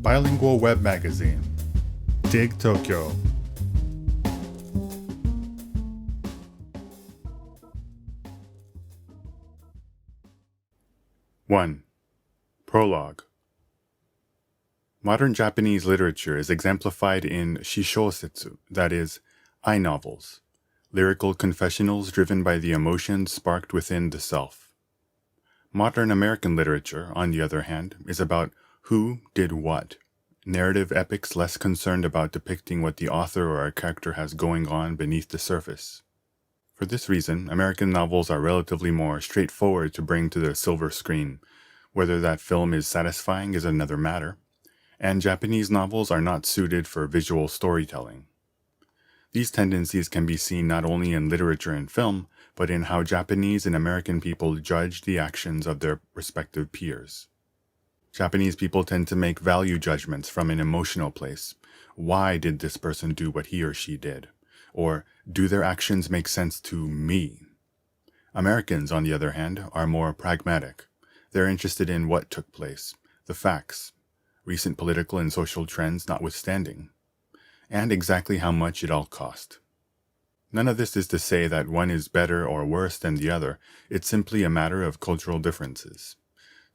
bilingual web magazine, Dig Tokyo. One. Prologue. Modern Japanese literature is exemplified in shishosetsu, that is, eye novels, lyrical confessionals driven by the emotions sparked within the self. Modern American literature, on the other hand, is about who did what, narrative epics less concerned about depicting what the author or a character has going on beneath the surface. For this reason, American novels are relatively more straightforward to bring to the silver screen. Whether that film is satisfying is another matter, and Japanese novels are not suited for visual storytelling. These tendencies can be seen not only in literature and film, but in how Japanese and American people judge the actions of their respective peers. Japanese people tend to make value judgments from an emotional place. Why did this person do what he or she did? Or, do their actions make sense to me? Americans, on the other hand, are more pragmatic. They're interested in what took place, the facts, recent political and social trends notwithstanding, and exactly how much it all cost. None of this is to say that one is better or worse than the other. It's simply a matter of cultural differences.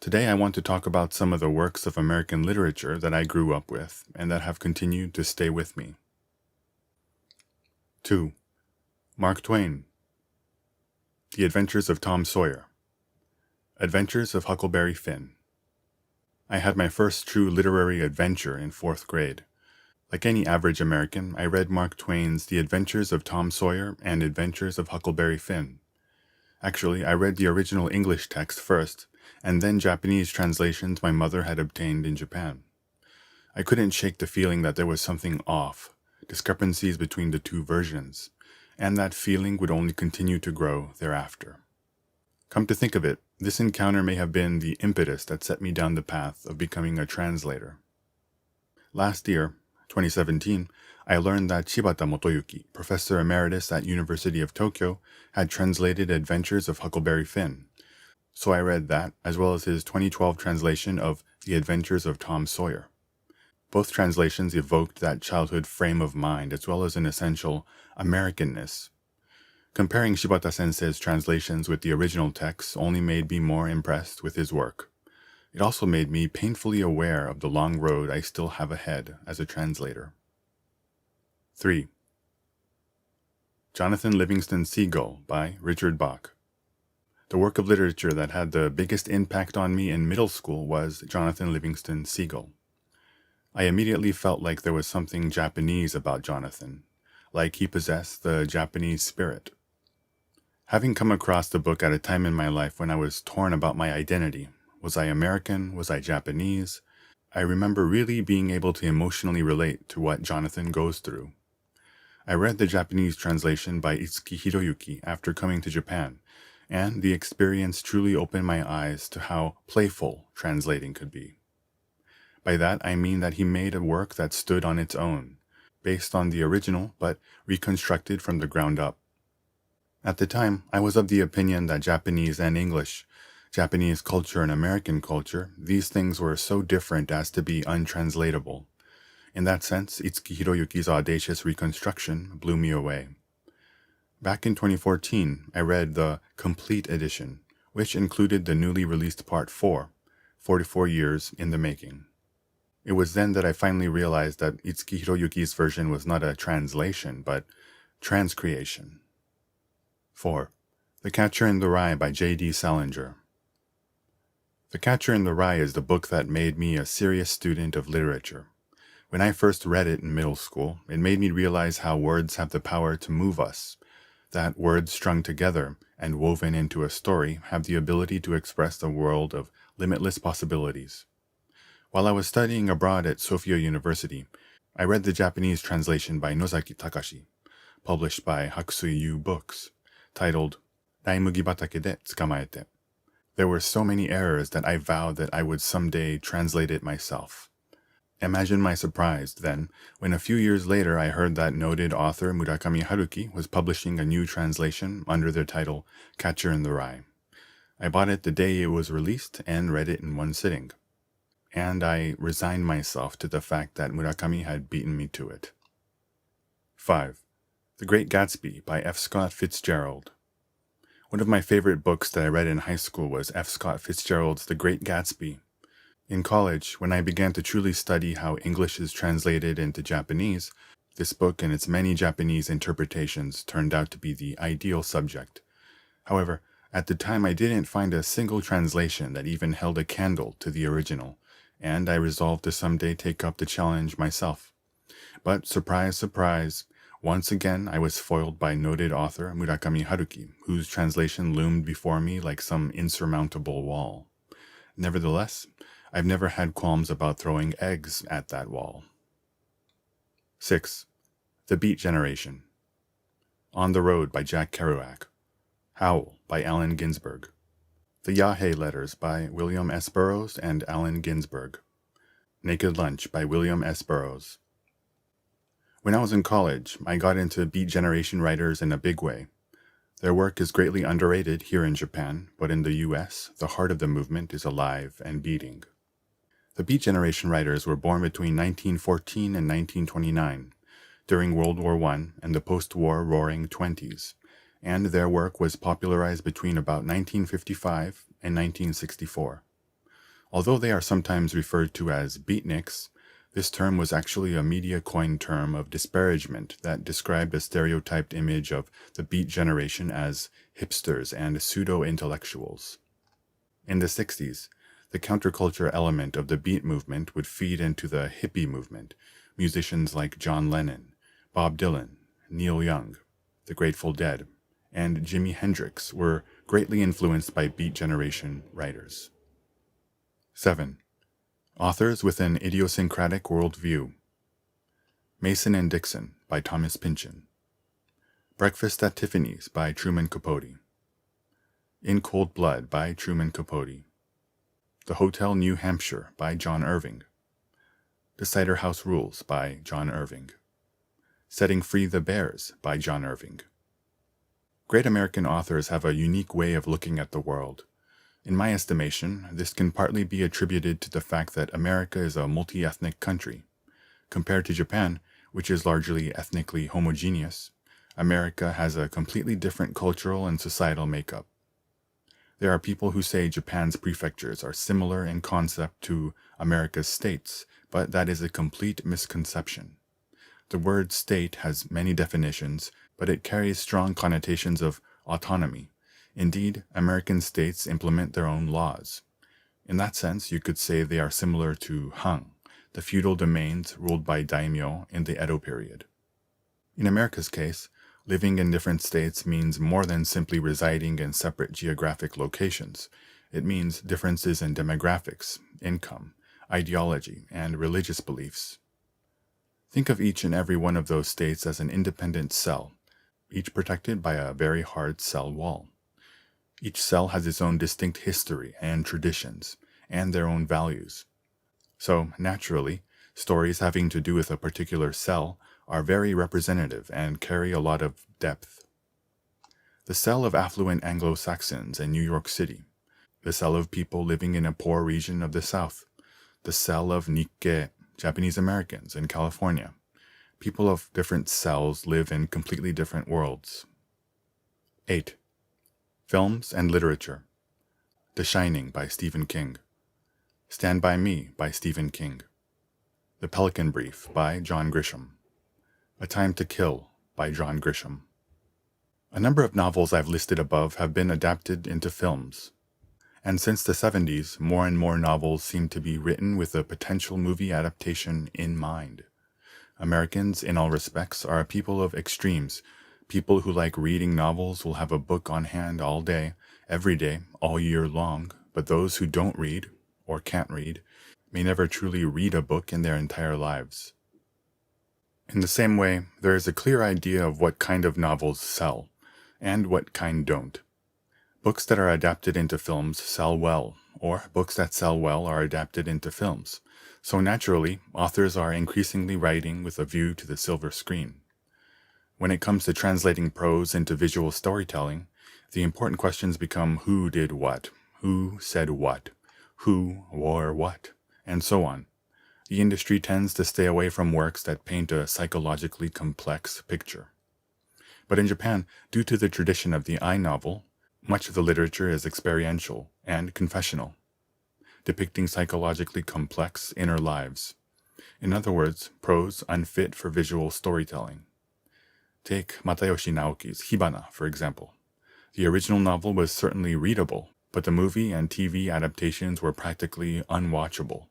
Today I want to talk about some of the works of American literature that I grew up with and that have continued to stay with me. 2. Mark Twain. The Adventures of Tom Sawyer. Adventures of Huckleberry Finn. I had my first true literary adventure in 4th grade. Like any average American, I read Mark Twain's The Adventures of Tom Sawyer and Adventures of Huckleberry Finn. Actually, I read the original English text first, and then Japanese translations my mother had obtained in Japan. I couldn't shake the feeling that there was something off, discrepancies between the two versions, and that feeling would only continue to grow thereafter. Come to think of it, this encounter may have been the impetus that set me down the path of becoming a translator. Last year, 2017, I learned that Shibata Motoyuki, professor emeritus at University of Tokyo, had translated Adventures of Huckleberry Finn. So I read that, as well as his 2012 translation of The Adventures of Tom Sawyer. Both translations evoked that childhood frame of mind as well as an essential Americanness. Comparing Shibata sensei's translations with the original text only made me more impressed with his work. It also made me painfully aware of the long road I still have ahead as a translator. 3. Jonathan Livingston Seagull by Richard Bach. The work of literature that had the biggest impact on me in middle school was Jonathan Livingston Seagull. I immediately felt like there was something Japanese about Jonathan, like he possessed the Japanese spirit. Having come across the book at a time in my life when I was torn about my identity, was I American, was I Japanese, I remember really being able to emotionally relate to what Jonathan goes through. I read the Japanese translation by Itsuki Hiroyuki after coming to Japan, and the experience truly opened my eyes to how playful translating could be. By that I mean that he made a work that stood on its own, based on the original but reconstructed from the ground up. At the time, I was of the opinion that Japanese and English, Japanese culture and American culture, these things were so different as to be untranslatable. In that sense, Itsuki Hiroyuki's audacious reconstruction blew me away. Back in 2014, I read the Complete Edition, which included the newly released Part 4, 44 Years in the Making. It was then that I finally realized that Itsuki Hiroyuki's version was not a translation, but transcreation. 4. The Catcher in the Rye by J.D. Salinger. The Catcher in the Rye is the book that made me a serious student of literature. When I first read it in middle school, it made me realize how words have the power to move us, that words strung together and woven into a story have the ability to express the world of limitless possibilities. While I was studying abroad at Sophia University, I read the Japanese translation by Nozaki Takashi, published by Hakusui Books, titled Raimugi Batake de Tsukamaete. There were so many errors that I vowed that I would someday translate it myself. Imagine my surprise, then, when a few years later I heard that noted author Murakami Haruki was publishing a new translation under the title Catcher in the Rye. I bought it the day it was released and read it in one sitting. and I resigned myself to the fact that Murakami had beaten me to it. 5. The Great Gatsby by F. Scott Fitzgerald. One of my favorite books that I read in high school was F. Scott Fitzgerald's The Great Gatsby. In college, when I began to truly study how English is translated into Japanese, this book and its many Japanese interpretations turned out to be the ideal subject. However, at the time I didn't find a single translation that even held a candle to the original, and I resolved to someday take up the challenge myself. But surprise, surprise, once again I was foiled by noted author Murakami Haruki, whose translation loomed before me like some insurmountable wall. Nevertheless, I've never had qualms about throwing eggs at that wall. 6. The Beat Generation. On the Road by Jack Kerouac. Howl by Allen Ginsberg. The Yahé Letters by William S. Burroughs and Allen Ginsberg. Naked Lunch by William S. Burroughs. When I was in college, I got into Beat Generation writers in a big way. Their work is greatly underrated here in Japan, but in the US, the heart of the movement is alive and beating. The Beat Generation writers were born between 1914 and 1929, during World War I and the post-war Roaring Twenties, and their work was popularized between about 1955 and 1964. Although they are sometimes referred to as beatniks, this term was actually a media-coined term of disparagement that described a stereotyped image of the Beat Generation as hipsters and pseudo-intellectuals. In the 60s, the counterculture element of the Beat movement would feed into the hippie movement. Musicians like John Lennon, Bob Dylan, Neil Young, the Grateful Dead, and Jimi Hendrix were greatly influenced by Beat Generation writers. 7. Authors with an Idiosyncratic Worldview. Mason and Dixon by Thomas Pynchon. Breakfast at Tiffany's by Truman Capote. In Cold Blood by Truman Capote. The Hotel New Hampshire by John Irving. The Cider House Rules by John Irving. Setting Free the Bears by John Irving. Great American authors have a unique way of looking at the world. In my estimation, this can partly be attributed to the fact that America is a multi-ethnic country. Compared to Japan, which is largely ethnically homogeneous, America has a completely different cultural and societal makeup. There are people who say Japan's prefectures are similar in concept to America's states, but that is a complete misconception. The word state has many definitions, but it carries strong connotations of autonomy. Indeed, American states implement their own laws. In that sense, you could say they are similar to Han, the feudal domains ruled by daimyo in the Edo period. In America's case, living in different states means more than simply residing in separate geographic locations. It means differences in demographics, income, ideology, and religious beliefs. Think of each and every one of those states as an independent cell, each protected by a very hard cell wall. Each cell has its own distinct history and traditions, and their own values. So, naturally, stories having to do with a particular cell are very representative and carry a lot of depth. The cell of affluent Anglo-Saxons in New York City, the cell of people living in a poor region of the South, the cell of Nikkei, Japanese Americans in California. People of different cells live in completely different worlds. 8. Films and Literature. The Shining by Stephen King. Stand By Me by Stephen King. The Pelican Brief by John Grisham. A Time to Kill by John Grisham. A number of novels I've listed above have been adapted into films. And since the 70s, more and more novels seem to be written with a potential movie adaptation in mind. Americans, in all respects, are a people of extremes. People who like reading novels will have a book on hand all day, every day, all year long, but those who don't read, or can't read, may never truly read a book in their entire lives. In the same way, there is a clear idea of what kind of novels sell, and what kind don't. Books that are adapted into films sell well, or books that sell well are adapted into films. So naturally, authors are increasingly writing with a view to the silver screen. When it comes to translating prose into visual storytelling, the important questions become who did what, who said what, who wore what, and so on. The industry tends to stay away from works that paint a psychologically complex picture. But in Japan, due to the tradition of the I novel, much of the literature is experiential and confessional, depicting psychologically complex inner lives. In other words, prose unfit for visual storytelling. Take Matayoshi Naoki's Hibana, for example. The original novel was certainly readable, but the movie and TV adaptations were practically unwatchable.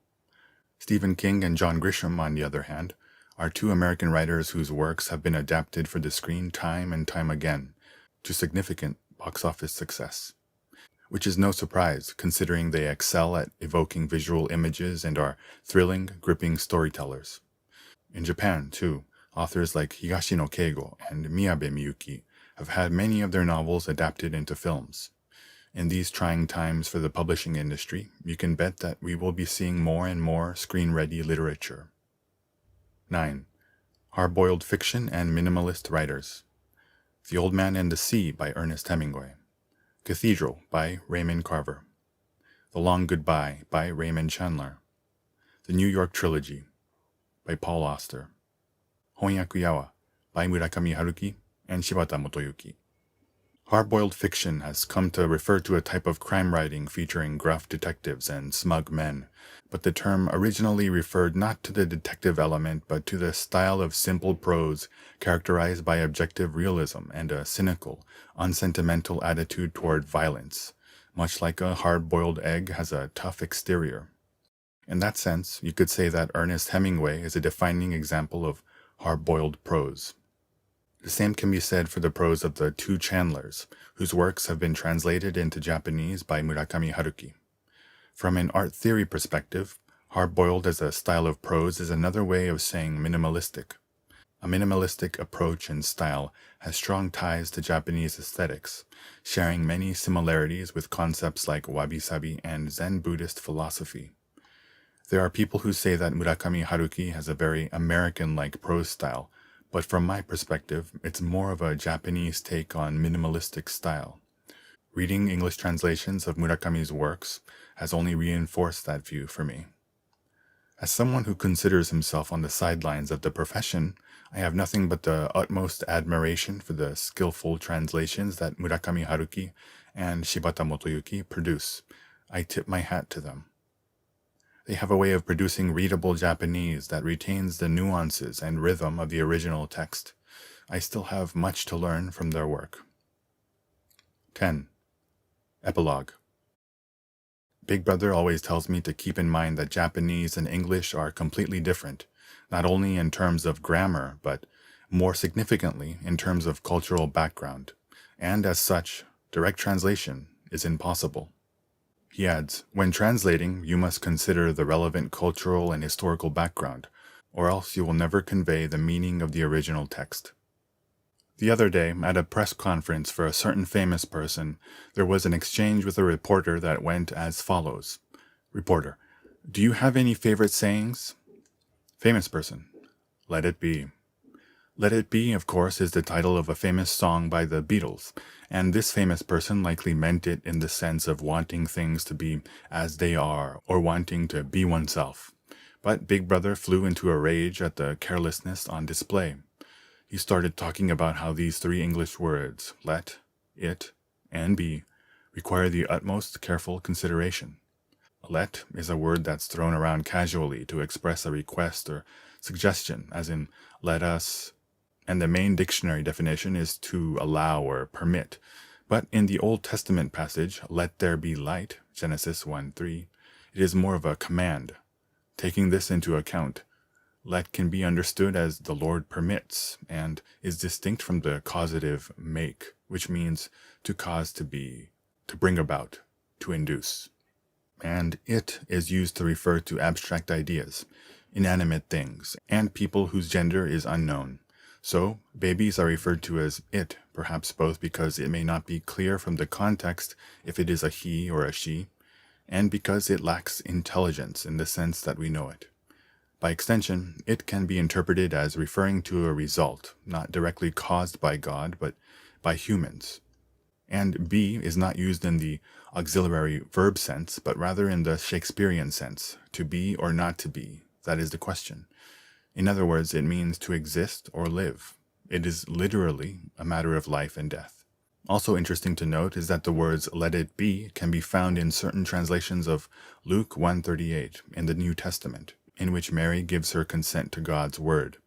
Stephen King and John Grisham, on the other hand, are two American writers whose works have been adapted for the screen time and time again to significant box office success. Which is no surprise, considering they excel at evoking visual images and are thrilling, gripping storytellers. In Japan, too, authors like Higashino Keigo and Miyabe Miyuki have had many of their novels adapted into films. In these trying times for the publishing industry, you can bet that we will be seeing more and more screen-ready literature. 9. Hard-boiled fiction and minimalist writers. The Old Man and the Sea by Ernest Hemingway. Cathedral by Raymond Carver. The Long Goodbye by Raymond Chandler. The New York Trilogy by Paul Auster. Honyaku Yawa by Murakami Haruki and Shibata Motoyuki. Hard-boiled fiction has come to refer to a type of crime writing featuring gruff detectives and smug men, but the term originally referred not to the detective element but to the style of simple prose characterized by objective realism and a cynical, unsentimental attitude toward violence, much like a hard-boiled egg has a tough exterior. In that sense, you could say that Ernest Hemingway is a defining example of hard-boiled prose. The same can be said for the prose of the two Chandlers, whose works have been translated into Japanese by Murakami Haruki. From an art theory perspective, hard-boiled as a style of prose is another way of saying minimalistic. A minimalistic approach and style has strong ties to Japanese aesthetics, sharing many similarities with concepts like wabi-sabi and Zen Buddhist philosophy. There are people who say that Murakami Haruki has a very American-like prose style, but from my perspective, it's more of a Japanese take on minimalistic style. Reading English translations of Murakami's works has only reinforced that view for me. As someone who considers himself on the sidelines of the profession, I have nothing but the utmost admiration for the skillful translations that Murakami Haruki and Shibata Motoyuki produce. I tip my hat to them. They have a way of producing readable Japanese that retains the nuances and rhythm of the original text. I still have much to learn from their work. 10. Epilogue. Big Brother always tells me to keep in mind that Japanese and English are completely different, not only in terms of grammar, but more significantly in terms of cultural background, and as such, direct translation is impossible. He adds, when translating, you must consider the relevant cultural and historical background, or else you will never convey the meaning of the original text. The other day, at a press conference for a certain famous person, there was an exchange with a reporter that went as follows. Reporter: do you have any favorite sayings? Famous person: let it be. Let It Be, of course, is the title of a famous song by the Beatles, and this famous person likely meant it in the sense of wanting things to be as they are, or wanting to be oneself. But Big Brother flew into a rage at the carelessness on display. He started talking about how these three English words, let, it, and be, require the utmost careful consideration. Let is a word that's thrown around casually to express a request or suggestion, as in, let us, and the main dictionary definition is to allow or permit. But in the Old Testament passage, let there be light, Genesis 1:3, it is more of a command. Taking this into account, let can be understood as the Lord permits, and is distinct from the causative make, which means to cause to be, to bring about, to induce. And it is used to refer to abstract ideas, inanimate things, and people whose gender is unknown. So, babies are referred to as it, perhaps both because it may not be clear from the context if it is a he or a she, and because it lacks intelligence in the sense that we know it. By extension, it can be interpreted as referring to a result, not directly caused by God, but by humans. And be is not used in the auxiliary verb sense, but rather in the Shakespearean sense, to be or not to be. That is the question. In other words, it means to exist or live. It is literally a matter of life and death. Also interesting to note is that the words "let it be" can be found in certain translations of Luke 1:38 in the New Testament, in which Mary gives her consent to God's word,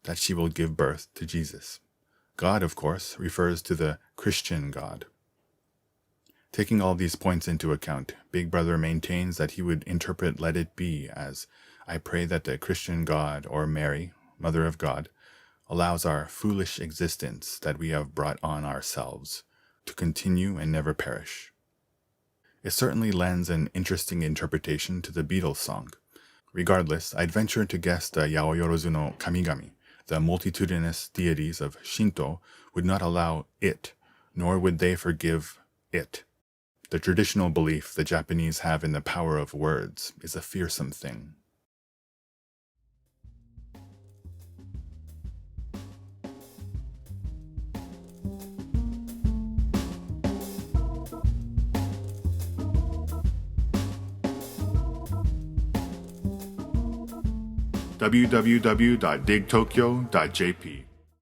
that she will give birth to Jesus. God, of course, refers to the Christian God. Taking all these points into account, Big Brother maintains that he would interpret "let it be" as, "I pray that the Christian God, or Mary, Mother of God, allows our foolish existence that we have brought on ourselves to continue and never perish." It certainly lends an interesting interpretation to the Beatles song. Regardless, I'd venture to guess the Yaoyorozu no Kamigami, the multitudinous deities of Shinto, would not allow it, nor would they forgive it. The traditional belief the Japanese have in the power of words is a fearsome thing. www.digtokyo.jp